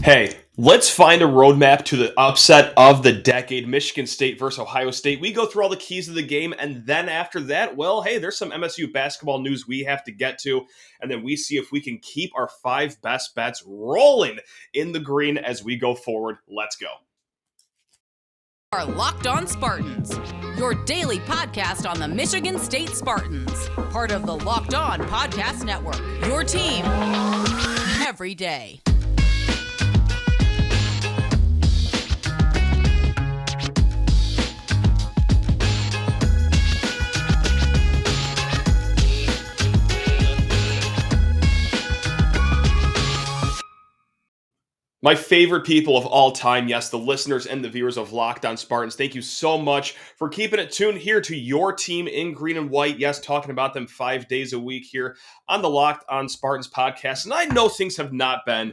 Hey, let's find a roadmap to the upset of the decade, Michigan State versus Ohio State. We go through all the keys of the game, and then after that, well, hey, there's some MSU basketball news we have to get to, and then we see if we can keep our five best bets rolling in the green as we go forward. Let's go. Are Locked On Spartans, your daily podcast on the Michigan State Spartans, part of the Locked On Podcast Network, your team every day. My favorite people of all time, yes, the listeners and the viewers of Locked On Spartans, thank you so much for keeping it tuned here to your team in green and white. Yes, talking about them 5 days a week here on the Locked On Spartans podcast. And I know things have not been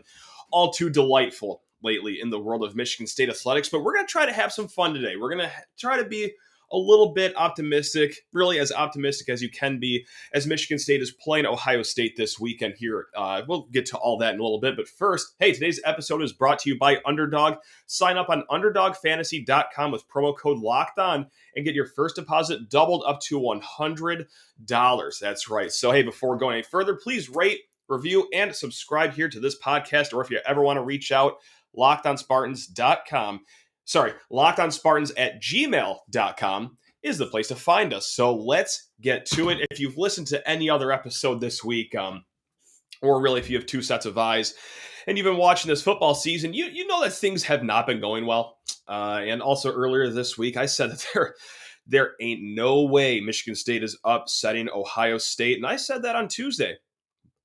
all too delightful lately in the world of Michigan State athletics, but we're going to try to have some fun today. We're going to try to be a little bit optimistic, really as optimistic as you can be, as Michigan State is playing Ohio State this weekend here. We'll get to all that in a little bit, but first, hey, today's episode is brought to you by Underdog. Sign up on UnderdogFantasy.com with promo code LOCKEDON and get your first deposit doubled up to $100. That's right. So, hey, before going any further, please rate, review, and subscribe here to this podcast, or if you ever want to reach out, LockedOnSpartans.com. LockedOnSpartans@gmail.com is the place to find us. So let's get to it. If you've listened to any other episode this week, or really if you have two sets of eyes and you've been watching this football season, you know that things have not been going well. And also earlier this week, I said that there ain't no way Michigan State is upsetting Ohio State. And I said that on Tuesday.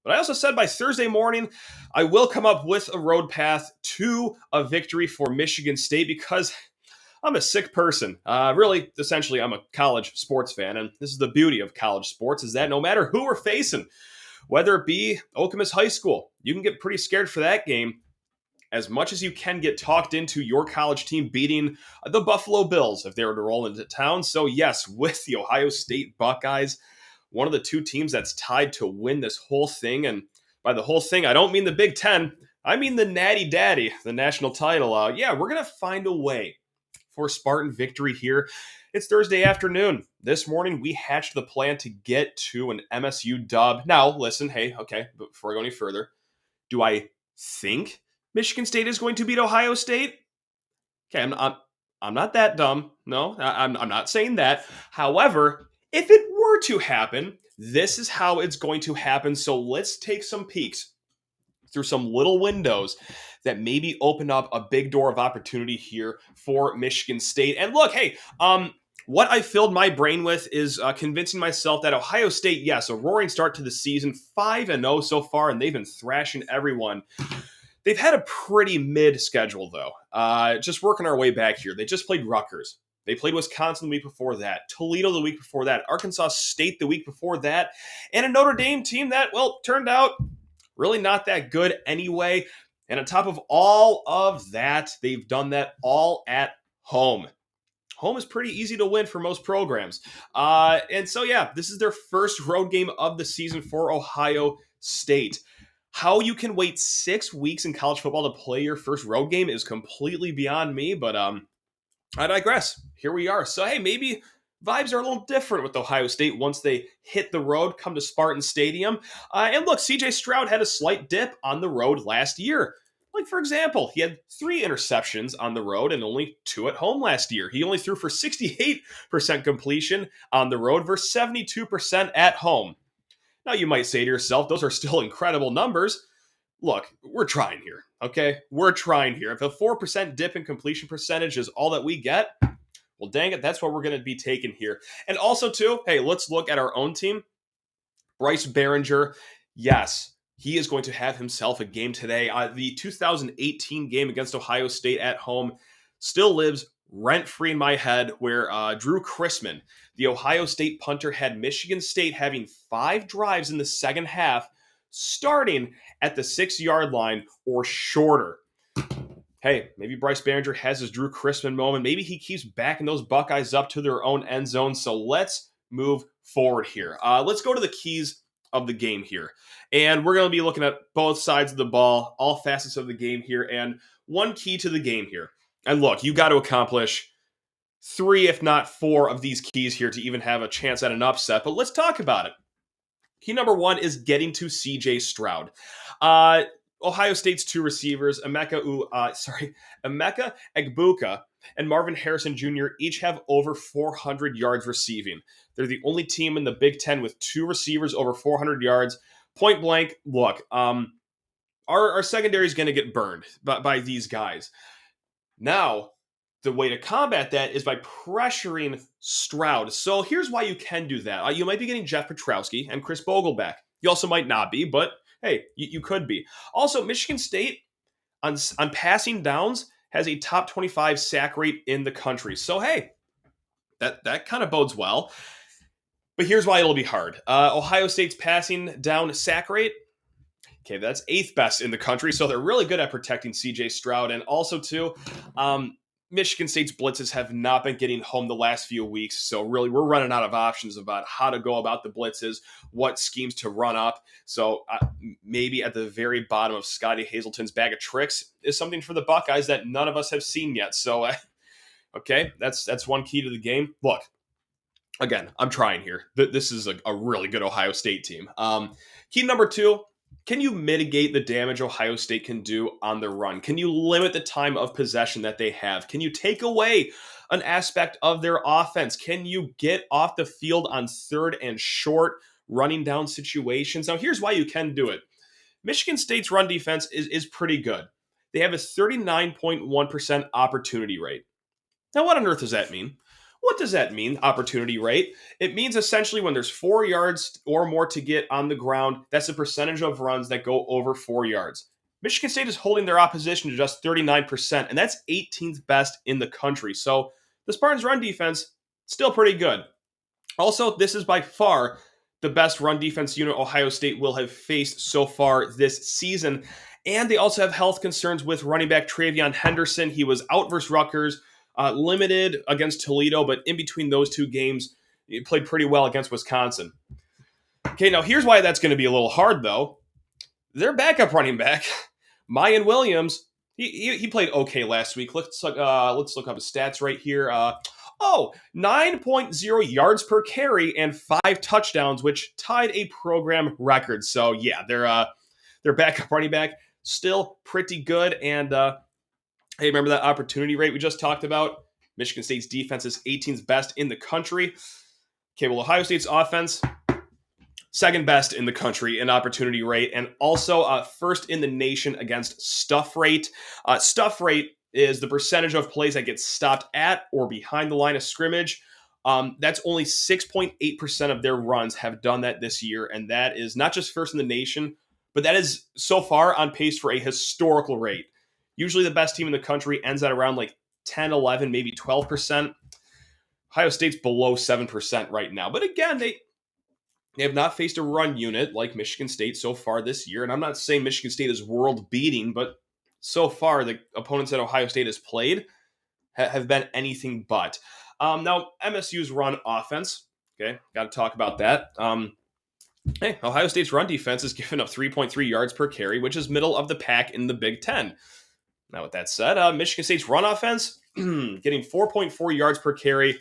But I also said by Thursday morning, I will come up with a road path to a victory for Michigan State because I'm a sick person. Really, essentially, I'm a college sports fan. And this is the beauty of college sports is that no matter who we're facing, whether it be Okemos High School, you can get pretty scared for that game as much as you can get talked into your college team beating the Buffalo Bills if they were to roll into town. So yes, with the Ohio State Buckeyes, one of the two teams that's tied to win this whole thing. And by the whole thing, I don't mean the Big Ten. I mean the Natty Daddy, the national title. We're going to find a way for Spartan victory here. It's Thursday afternoon. This morning, we hatched the plan to get to an MSU dub. Now, listen, hey, okay, before I go any further, do I think Michigan State is going to beat Ohio State? Okay, I'm not that dumb. No, I'm not saying that. However, if it were to happen, this is how it's going to happen. So let's take some peeks through some little windows that maybe open up a big door of opportunity here for Michigan State. And look, hey, what I filled my brain with is convincing myself that Ohio State, yes, a roaring start to the season, 5-0 so far, and they've been thrashing everyone. They've had a pretty mid schedule, though. Just working our way back here. They just played Rutgers. They played Wisconsin the week before that, Toledo the week before that, Arkansas State the week before that, and a Notre Dame team that, well, turned out really not that good anyway. And on top of all of that, they've done that all at home. Home is pretty easy to win for most programs. And so, yeah, this is their first road game of the season for Ohio State. How you can wait 6 weeks in college football to play your first road game is completely beyond me, but I digress. Here we are. So, hey, maybe vibes are a little different with Ohio State once they hit the road, come to Spartan Stadium. And look, CJ Stroud had a slight dip on the road last year. Like, for example, he had 3 interceptions on the road and only 2 at home last year. He only threw for 68% completion on the road versus 72% at home. Now, you might say to yourself, those are still incredible numbers. Look, we're trying here, okay? We're trying here. If a 4% dip in completion percentage is all that we get, well, dang it, that's what we're going to be taking here. And also, too, hey, let's look at our own team. Bryce Behringer, yes, he is going to have himself a game today. The 2018 game against Ohio State at home still lives rent-free in my head, where Drew Chrisman, the Ohio State punter, had Michigan State having 5 drives in the second half, starting at the 6-yard line or shorter. Hey, maybe Bryce Behringer has his Drew Chrisman moment. Maybe he keeps backing those Buckeyes up to their own end zone. So let's move forward here. Let's go to the keys of the game here. And we're going to be looking at both sides of the ball, all facets of the game here, and one key to the game here. And look, you got to accomplish 3, if not 4 of these keys here to even have a chance at an upset. But let's talk about it. Key number 1 is getting to CJ Stroud. Ohio State's 2 receivers, Emeka Egbuka and Marvin Harrison Jr. each have over 400 yards receiving. They're the only team in the Big Ten with 2 receivers over 400 yards. Point blank, look, our secondary is going to get burned by these guys. Now, the way to combat that is by pressuring Stroud. So here's why you can do that. You might be getting Jeff Petrowski and Chris Bogle back. You also might not be, but hey, you could be. Also, Michigan State on passing downs has a top 25 sack rate in the country. So hey, that kind of bodes well. But here's why it'll be hard. Ohio State's passing down sack rate, okay, that's 8th best in the country. So they're really good at protecting CJ Stroud. And also too, Michigan State's blitzes have not been getting home the last few weeks. So really, we're running out of options about how to go about the blitzes, what schemes to run up. So maybe at the very bottom of Scotty Hazelton's bag of tricks is something for the Buckeyes that none of us have seen yet. So, okay, that's one key to the game. Look, again, I'm trying here. This is a really good Ohio State team. Key number 2, can you mitigate the damage Ohio State can do on the run? Can you limit the time of possession that they have? Can you take away an aspect of their offense? Can you get off the field on 3rd and short, running down situations? Now, here's why you can do it. Michigan State's run defense is pretty good. They have a 39.1% opportunity rate. Now, what on earth does that mean? What does that mean, opportunity rate? It means essentially when there's 4 yards or more to get on the ground, that's the percentage of runs that go over 4 yards. Michigan State is holding their opposition to just 39%, and that's 18th best in the country. So the Spartans' run defense, still pretty good. Also, this is by far the best run defense unit Ohio State will have faced so far this season. And they also have health concerns with running back Travion Henderson. He was out versus Rutgers, limited against Toledo, but in between those 2 games, he played pretty well against Wisconsin. Okay, now here's why that's going to be a little hard, though. Their backup running back, Mayan Williams, he played okay last week. Let's look up his stats right here. 9.0 yards per carry and 5 touchdowns, which tied a program record. So yeah, their backup running back still pretty good. And hey, remember that opportunity rate we just talked about? Michigan State's defense is 18th best in the country. Okay, well, Ohio State's offense, 2nd best in the country in opportunity rate, and also 1st in the nation against stuff rate. Stuff rate is the percentage of plays that get stopped at or behind the line of scrimmage. That's only 6.8% of their runs have done that this year, and that is not just 1st in the nation, but that is so far on pace for a historical rate. Usually the best team in the country ends at around like 10, 11, maybe 12%. Ohio State's below 7% right now. But again, they have not faced a run unit like Michigan State so far this year. And I'm not saying Michigan State is world beating, but so far the opponents that Ohio State has played have been anything but. Now, MSU's run offense, okay, got to talk about that. Hey, Ohio State's run defense is giving up 3.3 yards per carry, which is middle of the pack in the Big Ten. Now, with that said, Michigan State's run offense, getting 4.4 yards per carry.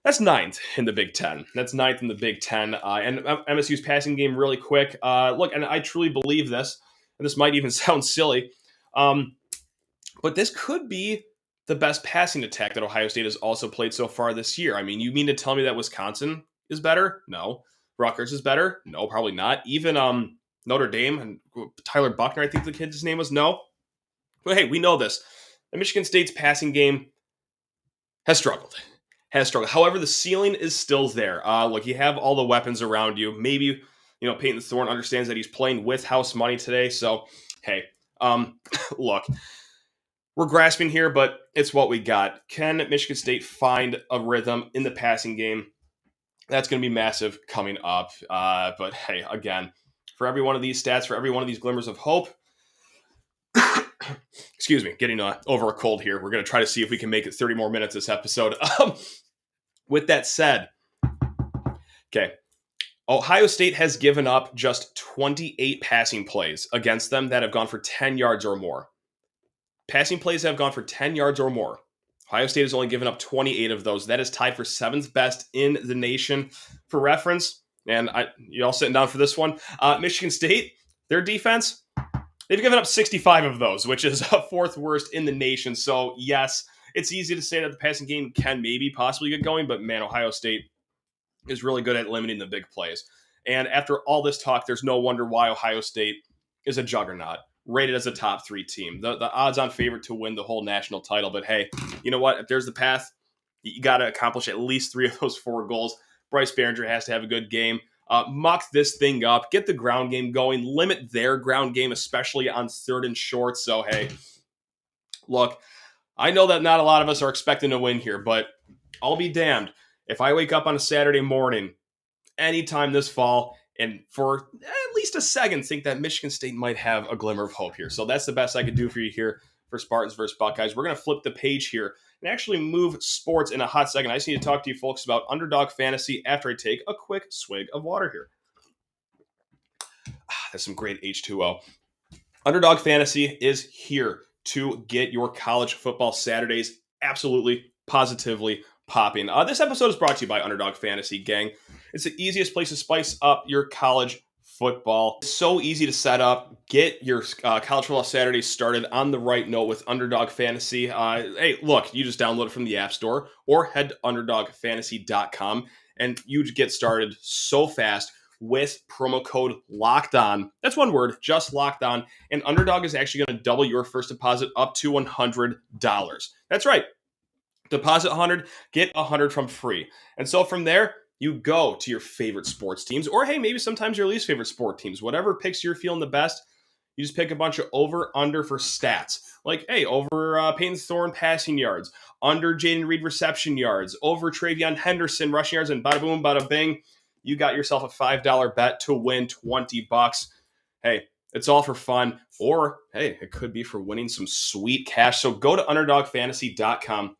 That's 9th in the Big Ten. And MSU's passing game really quick. Look, and I truly believe this, and this might even sound silly, but this could be the best passing attack that Ohio State has also played so far this year. I mean, you mean to tell me that Wisconsin is better? No. Rutgers is better? No, probably not. Even Notre Dame and Tyler Buckner, I think the kid's name was? No. But hey, we know this. The Michigan State's passing game has struggled. However, the ceiling is still there. Look, you have all the weapons around you. Maybe, Peyton Thorne understands that he's playing with house money today. So, hey, look, we're grasping here, but it's what we got. Can Michigan State find a rhythm in the passing game? That's going to be massive coming up. But hey, again, for every one of these stats, for every one of these glimmers of hope, excuse me, getting over a cold here. We're going to try to see if we can make it 30 more minutes this episode. With that said, okay, Ohio State has given up just 28 passing plays against them that have gone for 10 yards or more. Passing plays that have gone for 10 yards or more. Ohio State has only given up 28 of those. That is tied for 7th best in the nation. For reference, and you all sitting down for this one, Michigan State, their defense, they've given up 65 of those, which is 4th worst in the nation. So, yes, it's easy to say that the passing game can maybe possibly get going, but man, Ohio State is really good at limiting the big plays. And after all this talk, there's no wonder why Ohio State is a juggernaut, rated as a top 3 team. The odds-on favorite to win the whole national title. But hey, you know what? If there's the path, you got to accomplish at least 3 of those 4 goals. Bryce Behringer has to have a good game. Muck this thing up, get the ground game going, limit their ground game, especially on 3rd and short. So, hey, look, I know that not a lot of us are expecting to win here, but I'll be damned if I wake up on a Saturday morning anytime this fall and for at least a second think that Michigan State might have a glimmer of hope here. So that's the best I could do for you here for Spartans versus Buckeyes. We're going to flip the page here and actually move sports in a hot second. I just need to talk to you folks about Underdog Fantasy after I take a quick swig of water here. That's some great H2O. Underdog Fantasy is here to get your college football Saturdays absolutely, positively popping. This episode is brought to you by Underdog Fantasy, gang. It's the easiest place to spice up your college football. It's so easy to set up. Get your college football Saturdays started on the right note with Underdog Fantasy. Hey, look, you just download it from the App Store or head to UnderdogFantasy.com and you get started so fast with promo code LOCKEDON. That's one word, just Locked On. And Underdog is actually going to double your first deposit up to $100. That's right. Deposit 100, get 100 from free. And so from there, you go to your favorite sports teams, or hey, maybe sometimes your least favorite sport teams. Whatever picks you're feeling the best, you just pick a bunch of over-under for stats. Like, hey, over Peyton Thorne passing yards, under Jaden Reed reception yards, over Travion Henderson rushing yards, and bada boom, bada bing, you got yourself a $5 bet to win $20. Hey, it's all for fun, or hey, it could be for winning some sweet cash. So go to UnderdogFantasy.com.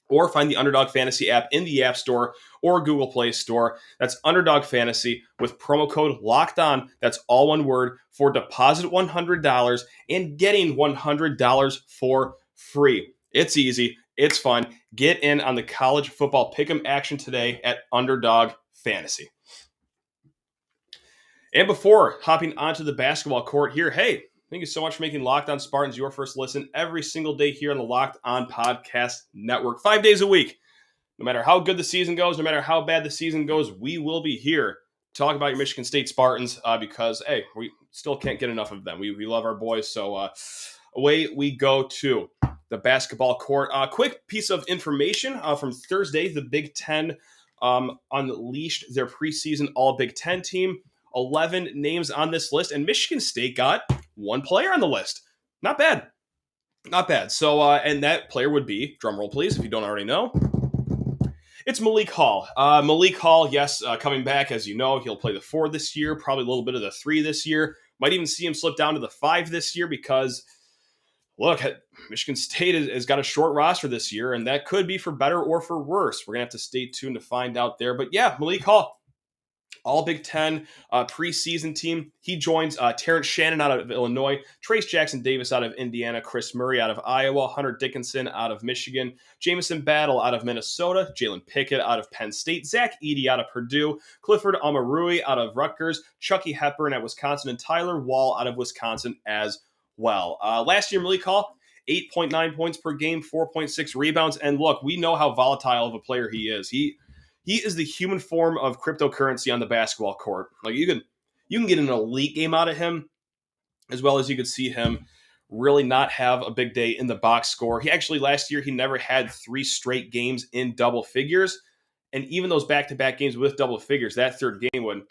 or find the Underdog Fantasy app in the App Store or Google Play Store. That's Underdog Fantasy with promo code Locked On. That's all one word for deposit $100 and getting $100 for free. It's easy. It's fun. Get in on the college football pick'em action today at Underdog Fantasy. And before hopping onto the basketball court here, hey, thank you so much for making Locked On Spartans your first listen every single day here on the Locked On Podcast Network. 5 days a week. No matter how good the season goes, no matter how bad the season goes, we will be here to talk about your Michigan State Spartans because, hey, we still can't get enough of them. We love our boys, so away we go to the basketball court. Quick piece of information from Thursday. The Big Ten unleashed their preseason All-Big Ten team. 11 names on this list, and Michigan State got one player on the list. Not bad. Not bad. So, and that player would be, drumroll please, if you don't already know, it's Malik Hall. Malik Hall, yes, coming back. As you know, he'll play the 4 this year, probably a little bit of the 3 this year. Might even see him slip down to the 5 this year because, look, Michigan State has got a short roster this year, and that could be for better or for worse. We're going to have to stay tuned to find out there. But yeah, Malik Hall, all Big Ten preseason team. He joins Terrence Shannon out of Illinois, Trace Jackson Davis out of Indiana, Chris Murray out of Iowa, Hunter Dickinson out of Michigan, Jamison Battle out of Minnesota, Jalen Pickett out of Penn State, Zach Edey out of Purdue, Clifford Omarui out of Rutgers, Chucky Hepburn at Wisconsin, and Tyler Wall out of Wisconsin as well. Last year, Malik Hall, 8.9 points per game, 4.6 rebounds. And look, we know how volatile of a player he is. He is the human form of cryptocurrency on the basketball court. Like you can get an elite game out of him, as well as you could see him really not have a big day in the box score. He actually last year he never had 3 straight games in double figures, and even those back-to-back games with double figures, that third game would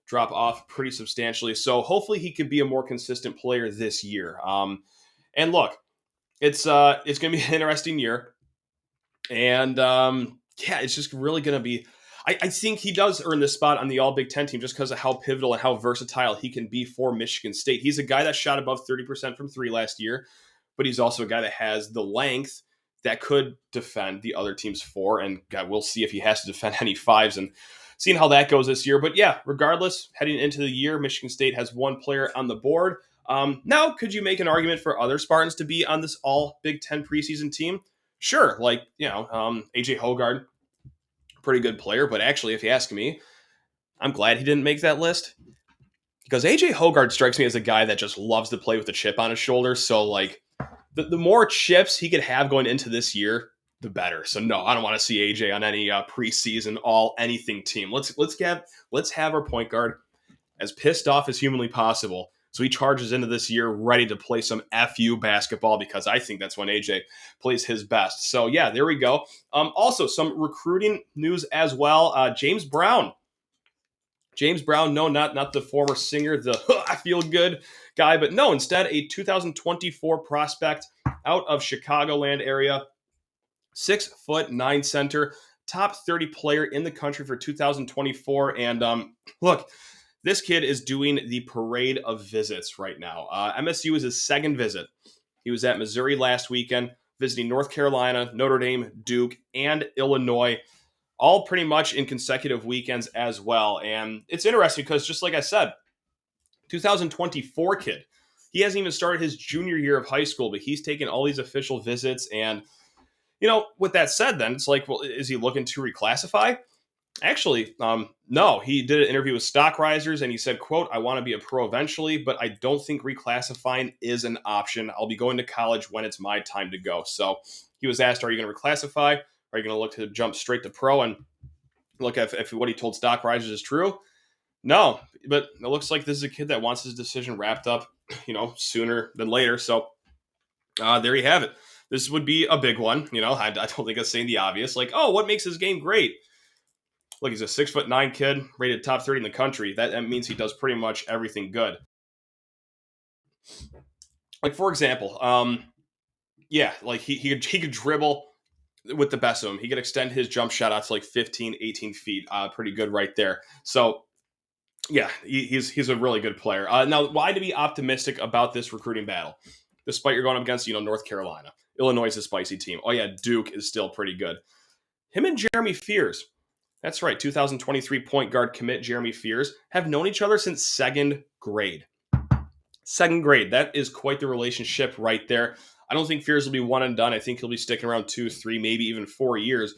drop off pretty substantially. So hopefully he could be a more consistent player this year. And look, it's going to be an interesting year, and yeah, it's just really going to be – I think he does earn this spot on the All-Big Ten team just because of how pivotal and how versatile he can be for Michigan State. He's a guy that shot above 30% from 3 last year, but he's also a guy that has the length that could defend the other team's 4. And God, we'll see if he has to defend any 5s and seeing how that goes this year. But yeah, regardless, heading into the year, Michigan State has 1 player on the board. Now, could you make an argument for other Spartans to be on this all Big Ten preseason team? Sure, like, AJ Hoggard, pretty good player. But actually, if you ask me, I'm glad he didn't make that list. Because AJ Hoggard strikes me as a guy that just loves to play with a chip on his shoulder. So, like, the more chips he could have going into this year, the better. So, no, I don't want to see AJ on any preseason all-anything team. Let's have our point guard as pissed off as humanly possible. So he charges into this year ready to play some FU basketball because I think that's when AJ plays his best. So, yeah, there we go. Also, some recruiting news as well. James Brown, no, not the former singer, the I feel good guy, but no, instead a 2024 prospect out of Chicagoland area, 6'9" center, top 30 player in the country for 2024. And look, this kid is doing the parade of visits right now. MSU is his second visit. He was at Missouri last weekend, visiting North Carolina, Notre Dame, Duke, and Illinois, all pretty much in consecutive weekends as well. And it's interesting because, just like I said, 2024 kid, he hasn't even started his junior year of high school, but he's taken all these official visits. And, with that said, then it's like, well, is he looking to reclassify? Actually, no, he did an interview with Stock Risers and he said, quote, "I want to be a pro eventually, but I don't think reclassifying is an option. I'll be going to college when it's my time to go." So he was asked, are you going to reclassify? Are you going to look to jump straight to pro? And look, if what he told Stock Risers is true, no. But it looks like this is a kid that wants his decision wrapped up, sooner than later. So there you have it. This would be a big one. I don't think it's saying the obvious. Like, oh, what makes his game great? Look, he's a 6'9" kid, rated top 30 in the country. That means he does pretty much everything good. Like, for example, like he could dribble with the best of them. He could extend his jump shot out to like 15, 18 feet. Pretty good right there. So, yeah, he's a really good player. Now, why to be optimistic about this recruiting battle? Despite you're going up against, North Carolina. Illinois is a spicy team. Oh, yeah, Duke is still pretty good. Him and Jeremy Fears, that's right, 2023 point guard commit Jeremy Fears, have known each other since second grade. Second grade, that is quite the relationship right there. I don't think Fears will be one and done. I think he'll be sticking around 2, 3, maybe even 4 years.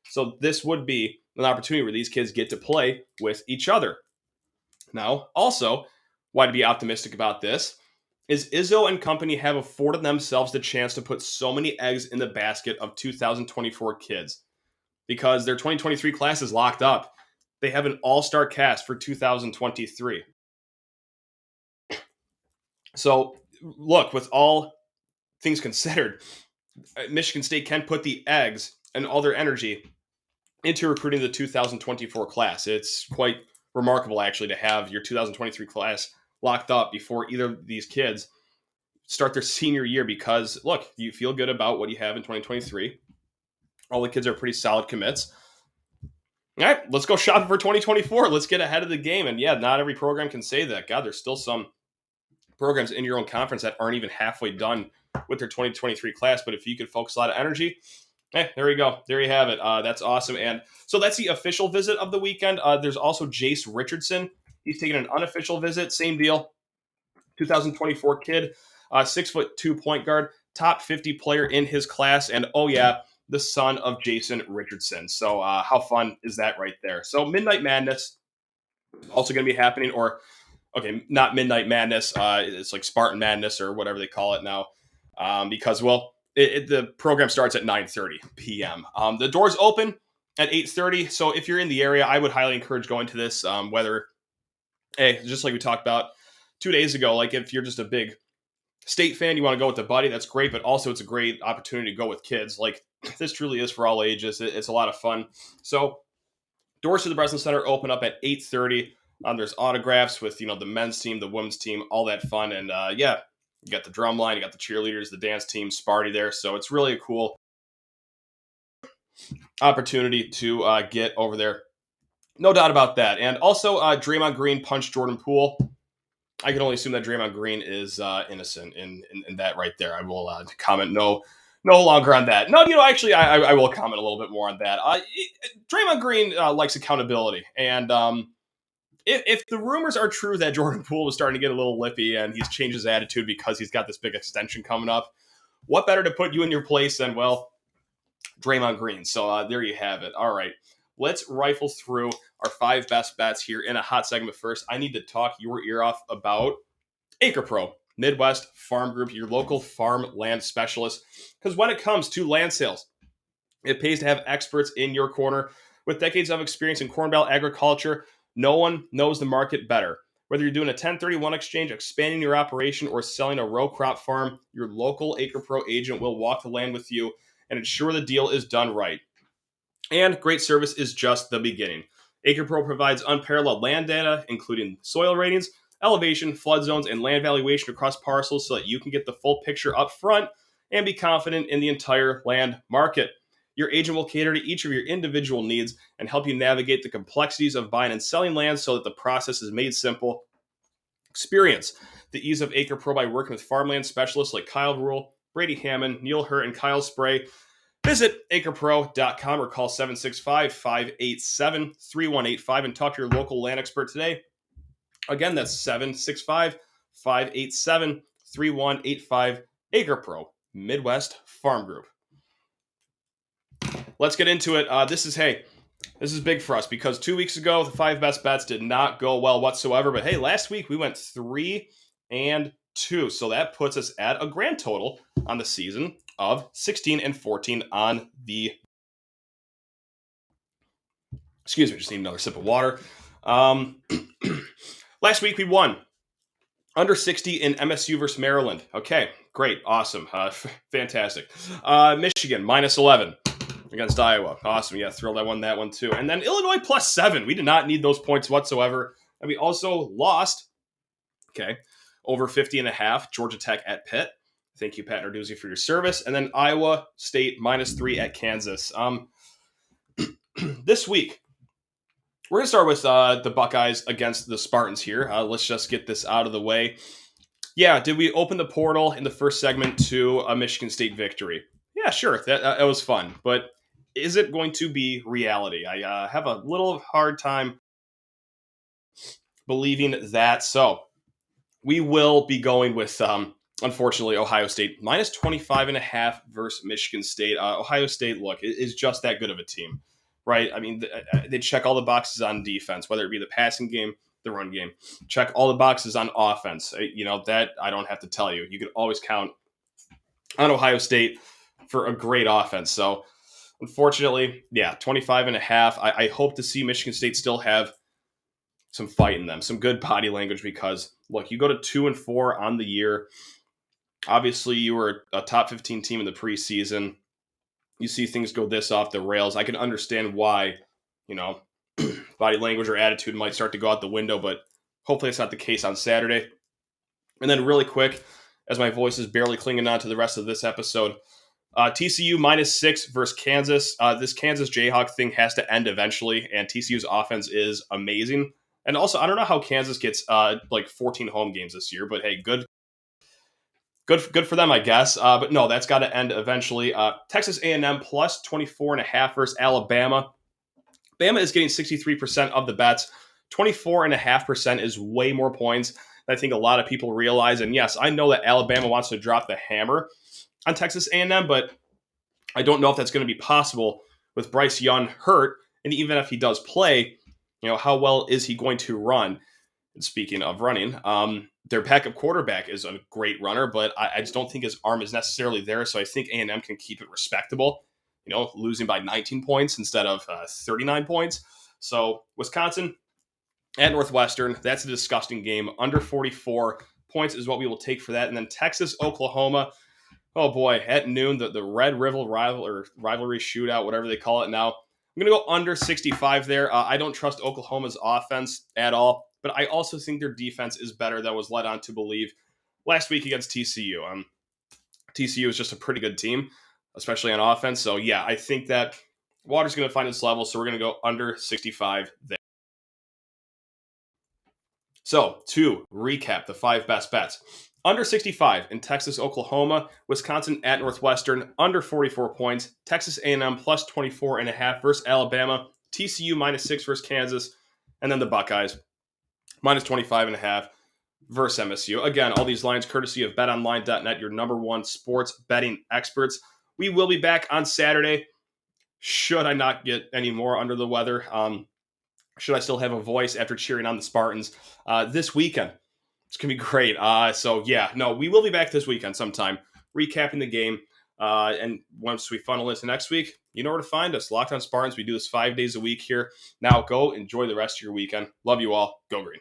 So this would be an opportunity where these kids get to play with each other. Now, also, why to be optimistic about this is Izzo and company have afforded themselves the chance to put so many eggs in the basket of 2024 kids because their 2023 class is locked up. They have an all-star cast for 2023. So, look, with all things considered, Michigan State can put the eggs and all their energy into recruiting the 2024 class. It's quite remarkable, actually, to have your 2023 class locked up before either of these kids start their senior year because, look, you feel good about what you have in 2023. All the kids are pretty solid commits. All right, let's go shopping for 2024. Let's get ahead of the game. And yeah, not every program can say that. God, there's still some programs in your own conference that aren't even halfway done with their 2023 class. But if you could focus a lot of energy, there you go. There you have it. That's awesome. And so that's the official visit of the weekend. There's also Jace Richardson. He's taking an unofficial visit. Same deal. 2024 kid, 6'2" point guard, top 50 player in his class. And oh yeah, the son of Jason Richardson. So how fun is that right there? So Midnight Madness also going to be happening, or okay, not Midnight Madness. It's like Spartan Madness or whatever they call it now, because well, the program starts at 9:30 p.m. The doors open at 8:30. So if you're in the area, I would highly encourage going to this. Whether, just like we talked about 2 days ago, like if you're just a big State fan, you want to go with a buddy, that's great. But also, it's a great opportunity to go with kids. Like this truly is for all ages. It's a lot of fun. So doors to the Breslin Center open up at 8:30. There's autographs with the men's team, the women's team, all that fun. And yeah, you got the drum line, you got the cheerleaders, the dance team, Sparty there. So it's really a cool opportunity to get over there. No doubt about that. And also, Draymond Green punched Jordan Poole. I can only assume that Draymond Green is innocent in that right there. I will comment no No longer on that. No, actually, I will comment a little bit more on that. Draymond Green likes accountability, and if the rumors are true that Jordan Poole was starting to get a little lippy and he's changed his attitude because he's got this big extension coming up, what better to put you in your place than, well, Draymond Green? So there you have it. All right, let's rifle through our 5 best bets here in a hot segment. First, I need to talk your ear off about Acre Pro, Midwest Farm Group, your local farm land specialist. Because when it comes to land sales, it pays to have experts in your corner. With decades of experience in Corn Belt agriculture, no one knows the market better. Whether you're doing a 1031 exchange, expanding your operation, or selling a row crop farm, your local Acre Pro agent will walk the land with you and ensure the deal is done right. And great service is just the beginning. Acre Pro provides unparalleled land data, including soil ratings, elevation, flood zones, and land valuation across parcels so that you can get the full picture up front and be confident in the entire land market. Your agent will cater to each of your individual needs and help you navigate the complexities of buying and selling land so that the process is made simple. Experience the ease of Acre Pro by working with farmland specialists like Kyle Rule, Brady Hammond, Neil Hurt, and Kyle Spray. Visit acrepro.com or call 765-587-3185 and talk to your local land expert today. Again, that's 765-587-3185, Acre Pro, Midwest Farm Group. Let's get into it. This is big for us because 2 weeks ago, the 5 best bets did not go well whatsoever. But hey, last week we went 3-2. So that puts us at a grand total on the season of 16-14 on the... Excuse me, just need another sip of water. Last week we won under 60 in MSU versus Maryland. Okay, great, awesome, fantastic. Michigan -11 against Iowa. Awesome, yeah, thrilled I won that one too. And then Illinois +7. We did not need those points whatsoever. And we also lost, over 50.5, Georgia Tech at Pitt. Thank you, Pat Narduzzi, for your service. And then Iowa State -3 at Kansas. This week, we're going to start with the Buckeyes against the Spartans here. Let's just get this out of the way. Yeah, did we open the portal in the first segment to a Michigan State victory? Yeah, sure, that was fun. But is it going to be reality? I have a little hard time believing that. So we will be going with, unfortunately, Ohio State -25.5 versus Michigan State. Ohio State, look, is just that good of a team, right? I mean, they check all the boxes on defense, whether it be the passing game, the run game. Check all the boxes on offense. That I don't have to tell you. You can always count on Ohio State for a great offense. So, unfortunately, 25.5. I hope to see Michigan State still have some fight in them, some good body language, because, look, you go to 2-4 on the year. Obviously, you were a top 15 team in the preseason. You see things go this off the rails. I can understand why, body language or attitude might start to go out the window, but hopefully it's not the case on Saturday. And then really quick, as my voice is barely clinging on to the rest of this episode, TCU -6 versus Kansas. This Kansas Jayhawk thing has to end eventually, and TCU's offense is amazing. And also, I don't know how Kansas gets 14 home games this year, but hey, good for them, I guess. But no, that's got to end eventually. Texas A&M +24.5 versus Alabama. Bama is getting 63% of the bets. 24.5% is way more points than I think a lot of people realize. And yes, I know that Alabama wants to drop the hammer on Texas A&M, but I don't know if that's going to be possible with Bryce Young hurt. And even if he does play, how well is he going to run? And speaking of running, their backup quarterback is a great runner, but I just don't think his arm is necessarily there. So I think A&M can keep it respectable, losing by 19 points instead of 39 points. So Wisconsin at Northwestern, that's a disgusting game. Under 44 points is what we will take for that. And then Texas, Oklahoma. Oh boy, at noon, the Red River rivalry shootout, whatever they call it now. I'm going to go under 65 there. I don't trust Oklahoma's offense at all, but I also think their defense is better than was led on to believe last week against TCU. TCU is just a pretty good team, especially on offense. So yeah, I think that water's going to find its level, so we're going to go under 65 there. So to recap the 5 best bets, Under 65 in Texas, Oklahoma, Wisconsin at Northwestern, under 44 points, Texas A&M plus 24.5 versus Alabama, TCU -6 versus Kansas, and then the Buckeyes -25.5 versus MSU. Again, all these lines courtesy of betonline.net, your number one sports betting experts. We will be back on Saturday. Should I not get any more under the weather? Should I still have a voice after cheering on the Spartans this weekend? It's going to be great. We will be back this weekend sometime, recapping the game. And once we funnel into next week, you know where to find us. Locked on Spartans. We do this 5 days a week here. Now go enjoy the rest of your weekend. Love you all. Go Green.